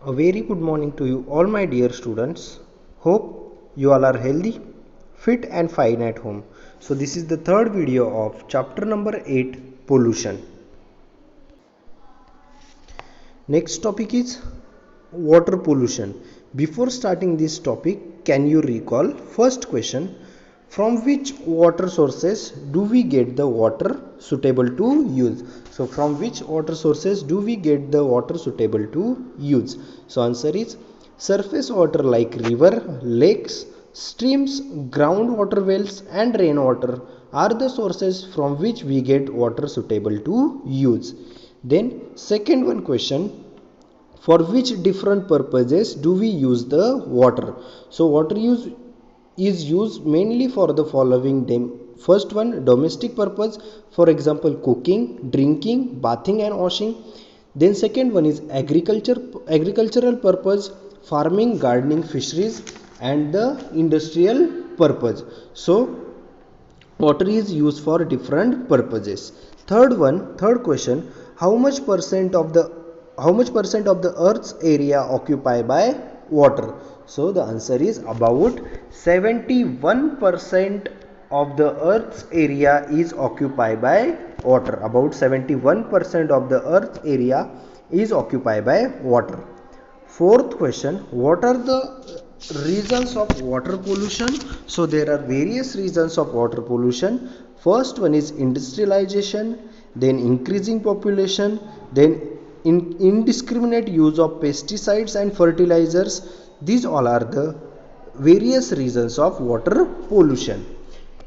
A very good morning to you all my dear students. Hope you all are healthy, fit and fine at home. So this is the third video of chapter number 8, pollution. Next topic is water pollution. Before starting this topic, can you recall first question, from which water sources do we get the water suitable to use? So from which water sources do we get the water suitable to use? So answer is surface water like river, lakes, streams, groundwater wells and rainwater are the sources from which we get water suitable to use. Then second one question, for which different purposes do we use the water? So water use is used mainly for the following. First one, domestic purpose, for example cooking, drinking, bathing and washing. Then second one is agricultural purpose, farming, gardening, fisheries and the industrial purpose. So water is used for different purposes. Third question, how much percent of the earth's area occupied by water? So the answer is about 71% of the earth's area is occupied by water. About 71% of the earth's area is occupied by water. Fourth question, what are the reasons of water pollution? So there are various reasons of water pollution. First one is industrialization, then increasing population, then indiscriminate use of pesticides and fertilizers. These all are the various reasons of water pollution.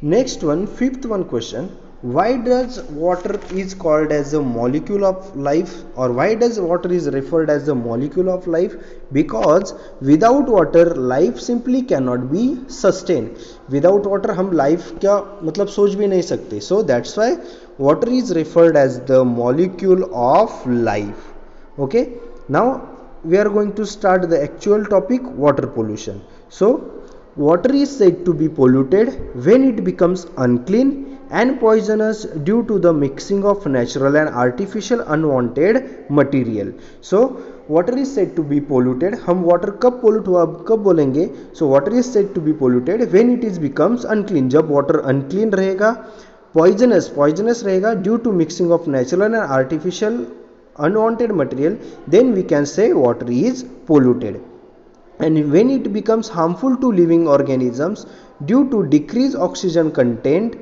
Next one, fifth one question, why does water is called as a molecule of life, or why does water is referred as the molecule of life? Because without water life simply cannot be sustained. Without water हम life क्या मतलब सोच भी नहीं सकते. So that's why water is referred as the molecule of life. Okay, now we are going to start the actual topic, water pollution. So water is said to be polluted when it becomes unclean and poisonous due to the mixing of natural and artificial unwanted material. So water is said to be polluted. हम water कब pollute हुआ कब बोलेंगे? So water is said to be polluted when it is becomes unclean. जब water unclean रहेगा, poisonous रहेगा due to mixing of natural and artificial unwanted material, then we can say water is polluted. And when it becomes harmful to living organisms due to decreased oxygen content,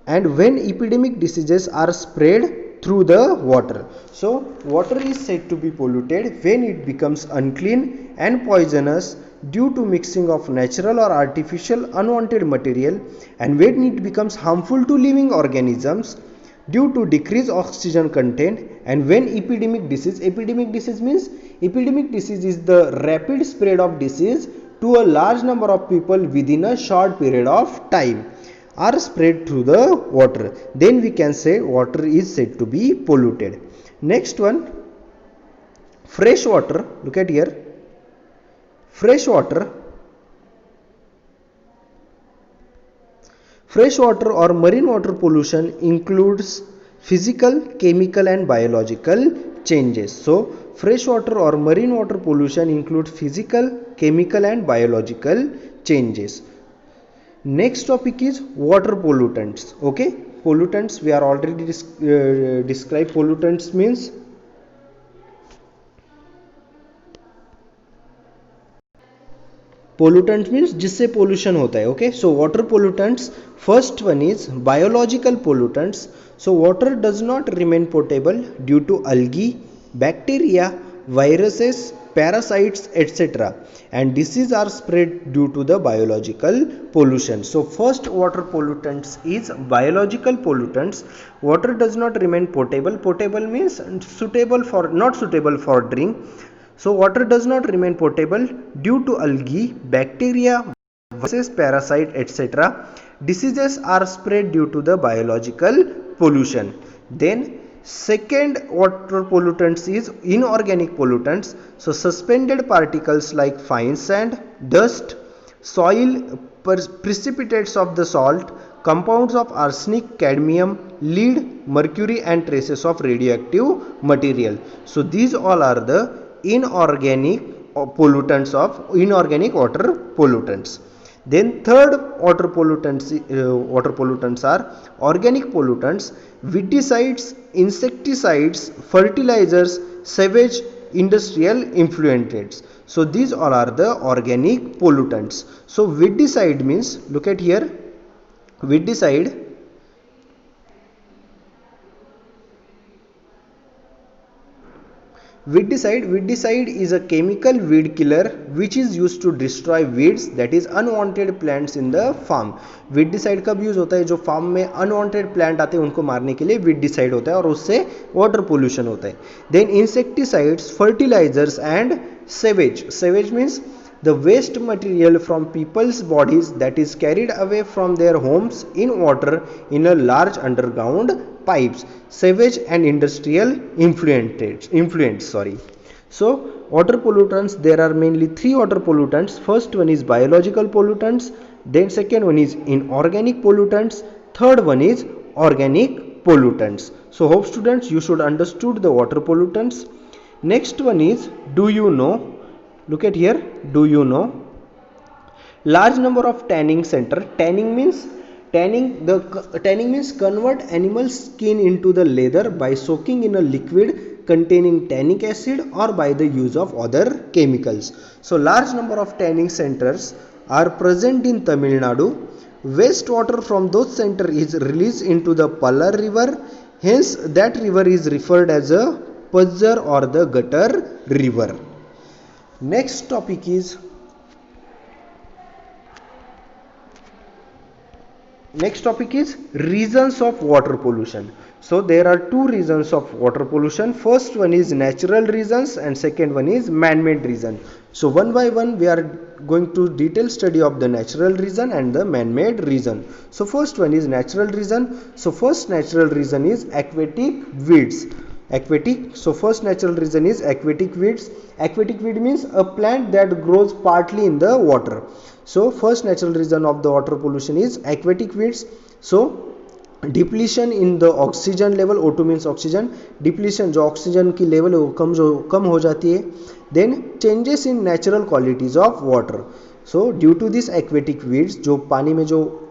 and when epidemic diseases are spread through the water. So water is said to be polluted when it becomes unclean and poisonous due to mixing of natural or artificial unwanted material, and when it becomes harmful to living organisms due to decreased oxygen content, and when epidemic disease means epidemic disease is the rapid spread of disease to a large number of people within a short period of time are spread through the water, then we can say water is said to be polluted. Next one, fresh water. Look at here, fresh water or marine water pollution includes physical, chemical and biological changes. So fresh water or marine water pollution includes physical, chemical and biological changes. Next topic is water pollutants. Okay, pollutants we are already described. Pollutants means जिससे pollution होता है. Okay, so water pollutants, first one is biological pollutants. So water does not remain potable due to algae, bacteria, viruses, parasites etc., and diseases are spread due to the biological pollution. So first water pollutants is biological pollutants. Water does not remain potable. Potable means not suitable for drink. So water does not remain potable due to algae, bacteria, viruses, parasite etc. Diseases are spread due to the biological pollution. Then second water pollutants is inorganic pollutants. So suspended particles like fine sand, dust, soil, precipitates of the salt, compounds of arsenic, cadmium, lead, mercury and traces of radioactive material. So these all are the inorganic inorganic water pollutants. Then third water pollutants are organic pollutants, weedicides, insecticides, fertilizers, sewage, industrial effluents. So these all are the organic pollutants. So weedicide means, look at here, weedicide weedicide is a chemical weed killer which is used to destroy weeds, that is unwanted plants in the farm. weedicide कब use होता है? जो farm में unwanted plant आते हैं उनको मारने के लिए weedicide होता है और उससे वाटर पोल्यूशन होता है. Then insecticides, fertilizers and sewage means the waste material from people's bodies that is carried away from their homes in water in a large underground pipes. Sewage and industrial influence. So water pollutants, there are mainly three water pollutants. First one is biological pollutants, then second one is inorganic pollutants, third one is organic pollutants. So hope students you should understood the water pollutants. Next one is, do you know? Look at here, do you know? Large number of tanning center. Tanning means convert animal skin into the leather by soaking in a liquid containing tannic acid or by the use of other chemicals. So large number of tanning centers are present in Tamil Nadu. Wastewater from those centers is released into the Pallar river. Hence that river is referred as a Pazzar or the gutter river. Next topic is reasons of water pollution. So there are two reasons of water pollution. First one is natural reasons and second one is man-made reason. So one by one we are going to detailed study of the natural reason and the man-made reason. So first one is natural reason. So first natural reason is aquatic weeds. So first natural reason is aquatic weeds. Aquatic weed means a plant that grows partly in the water. So first natural reason of the water pollution is aquatic weeds. So depletion in the oxygen level, O2 means oxygen, depletion जो oxygen की level है वो कम हो जाती है. Then changes in natural qualities of water. So due to this aquatic weeds, जो पानी में जो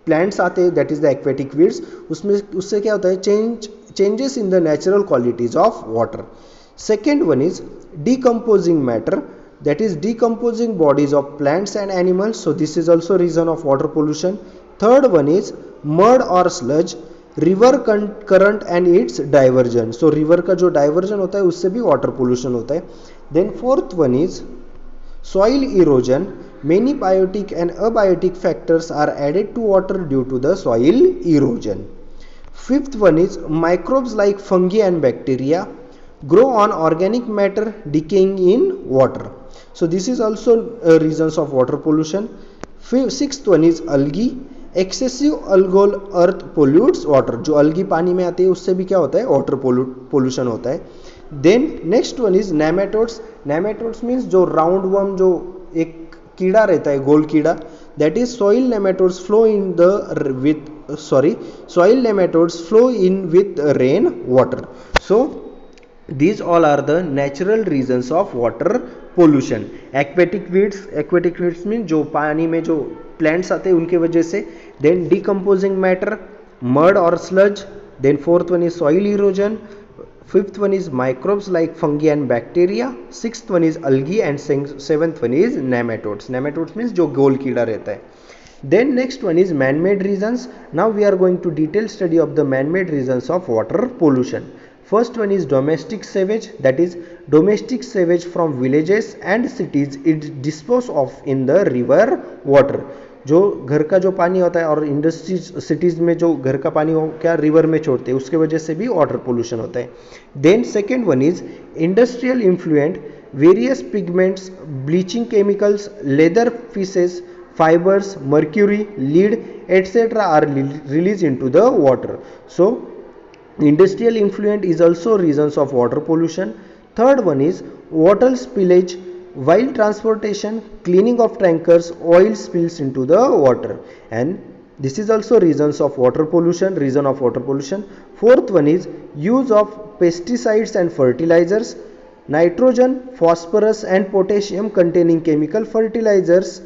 plants आते हैं, that is the aquatic weeds, उससे क्या होता है? Changes in the natural qualities of water. Second one is decomposing matter, that is decomposing bodies of plants and animals. So this is also reason of water pollution. Third one is mud or sludge, river current and its diversion. So river का जो diversion होता है उससे भी water pollution होता है. Then fourth one is soil erosion. Many biotic and abiotic factors are added to water due to the soil erosion. Fifth one is microbes like fungi and bacteria grow on organic matter decaying in water. So this is also reasons of water pollution. Sixth one is algae. Excessive algal earth pollutes water. जो algae पानी में आती है उससे भी क्या होता है? water pollution होता है. Then next one is nematodes. Nematodes means जो round worm, जो एक कीड़ा रहता है, गोल कीड़ा, that is soil nematodes flow in with rain water. So these all are the natural reasons of water pollution. Aquatic weeds means जो पानी में जो plants आते हैं उनके वजह से. Then decomposing matter, mud or sludge. Then fourth one is soil erosion. Fifth one is microbes like fungi and bacteria. Sixth one is algae and seventh one is nematodes. Nematodes means जो गोल कीड़ा रहता है. Then next one is man-made reasons. Now we are going to detailed study of the man-made reasons of water pollution. First one is domestic sewage, that is domestic sewage from villages and cities is disposed of in the river water. जो घर का जो पानी होता है और industries cities में जो घर का पानी हो क्या रिवर में छोड़ते हैं उसके वजह से भी वाटर पोल्यूशन होता है. Then second one is industrial influent, various pigments, bleaching chemicals, leather pieces, fibers, mercury, lead, etc. are released into the water. So industrial influent is also reasons of water pollution. Third one is water spillage while transportation, cleaning of tankers, oil spills into the water, and this is also reason of water pollution. Fourth one is use of pesticides and fertilizers. nitrogen, phosphorus and potassium containing chemical fertilizers,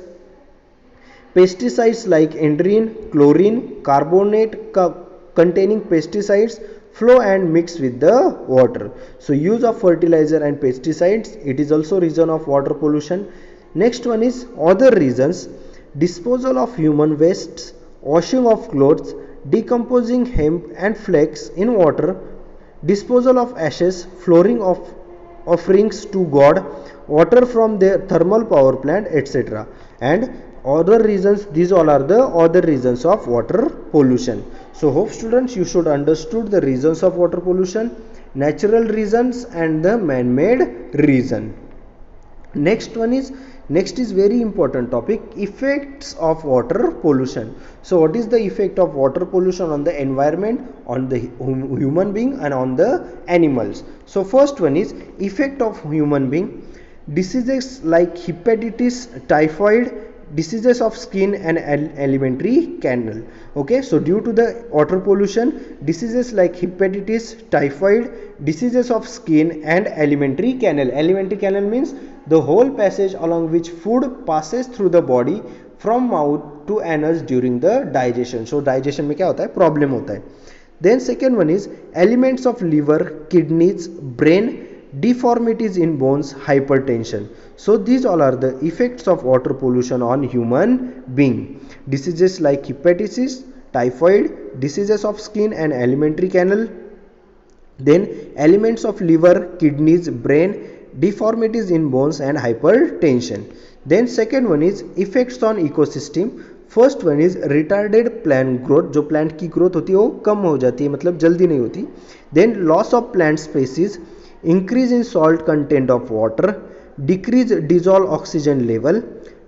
pesticides like endrine, chlorine, carbonate containing pesticides flow and mix with the water. So use of fertilizer and pesticides, it is also reason of water pollution. Next one is other reasons: disposal of human wastes, washing of clothes, decomposing hemp and flax in water, disposal of ashes, flooring of offerings to God, water from their thermal power plant, etc. And other reasons, these all are the other reasons of water pollution. So hope students you should understood the reasons of water pollution, natural reasons and the man-made reason. Next is very important topic, effects of water pollution. So what is the effect of water pollution on the environment, on the human being and on the animals? So first one is effect of human being: diseases like hepatitis, typhoid, diseases of skin and alimentary canal. Okay, so due to the water pollution, diseases like hepatitis, typhoid, diseases of skin and alimentary canal. Alimentary canal means the whole passage along which food passes through the body from mouth to anus during the digestion. So digestion में क्या होता है, problem होता है. Then second one is elements of liver, kidneys, brain, deformities in bones, hypertension. So these all are the effects of water pollution on human being. Diseases like hepatitis, typhoid, diseases of skin and alimentary canal, then elements of liver, kidneys, brain, deformities in bones and hypertension. Then second one is effects on ecosystem. First one is retarded plant growth, जो plant की growth होती है वो कम हो जाती है, मतलब जल्दी नहीं होती. Then loss of plant species, increase in salt content of water, decrease dissolve oxygen level,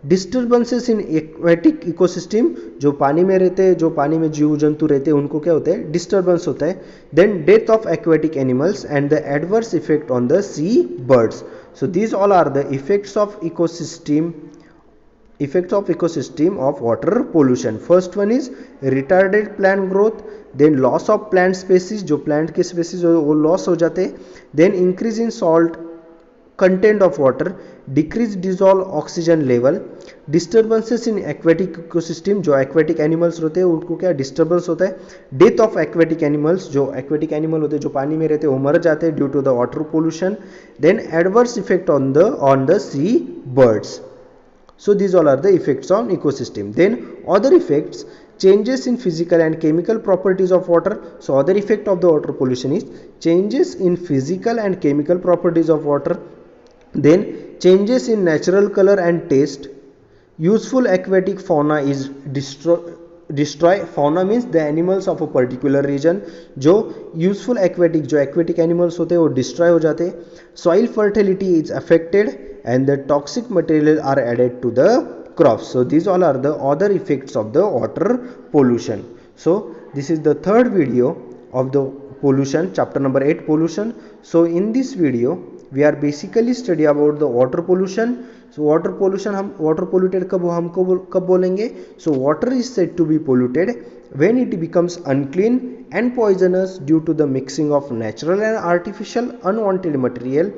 disturbances in aquatic ecosystem, जो पानी में रहते हैं, जो पानी में जीव जंतु रहते हैं उनको क्या होता है, डिस्टर्बेंस होता है. Then death of aquatic animals and the adverse effect on the sea birds. So these all are the effects of ecosystem, effects of ecosystem of water pollution. First one is retarded plant growth, then loss of plant species, जो plant के species वो loss हो जाते हैं, then increase in salt content of water, decrease dissolve oxygen level, disturbances in aquatic ecosystem, जो aquatic animals होते हैं उनको क्या disturbance होता है, death of aquatic animals, जो aquatic animal होते हैं जो पानी में रहते हैं वो मर जाते हैं due to the water pollution, then adverse effect on the sea birds. So these all are the effects on ecosystem. Then other effects, changes in physical and chemical properties of water. So other effect of the water pollution is changes in physical and chemical properties of water. Then changes in natural color and taste. Useful aquatic fauna is destroy. Fauna means the animals of a particular region. जो useful aquatic, जो aquatic animals होते हैं वो destroy हो जाते हैं. Soil fertility is affected and the toxic material are added to the crops. So these all are the other effects of the water pollution. So this is the third video of the pollution, chapter number 8, pollution. So in this video we are basically study about the water pollution. So water pollution, हम water polluted कब बोलेंगे? So water is said to be polluted when it becomes unclean and poisonous due to the mixing of natural and artificial unwanted material,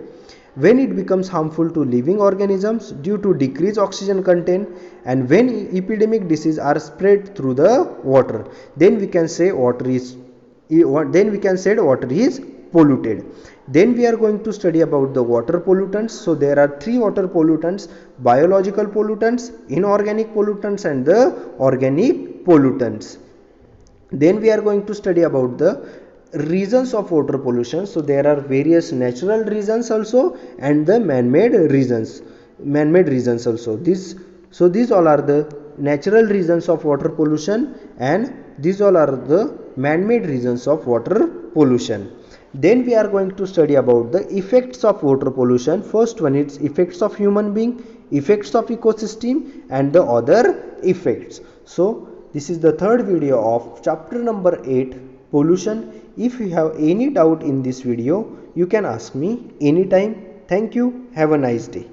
when it becomes harmful to living organisms due to decreased oxygen content, and when epidemic diseases are spread through the water, then we can say water is polluted. Then we are going to study about the water pollutants. So there are three water pollutants: biological pollutants, inorganic pollutants and the organic pollutants. Then we are going to study about the reasons of water pollution. So there are various natural reasons also and the man-made reasons also. These all are the natural reasons of water pollution and these all are the man-made reasons of water pollution. Then we are going to study about the effects of water pollution. First one is effects of human being, effects of ecosystem and the other effects. So this is the third video of chapter number 8, pollution. If you have any doubt in this video, you can ask me anytime. Thank you. Have a nice day.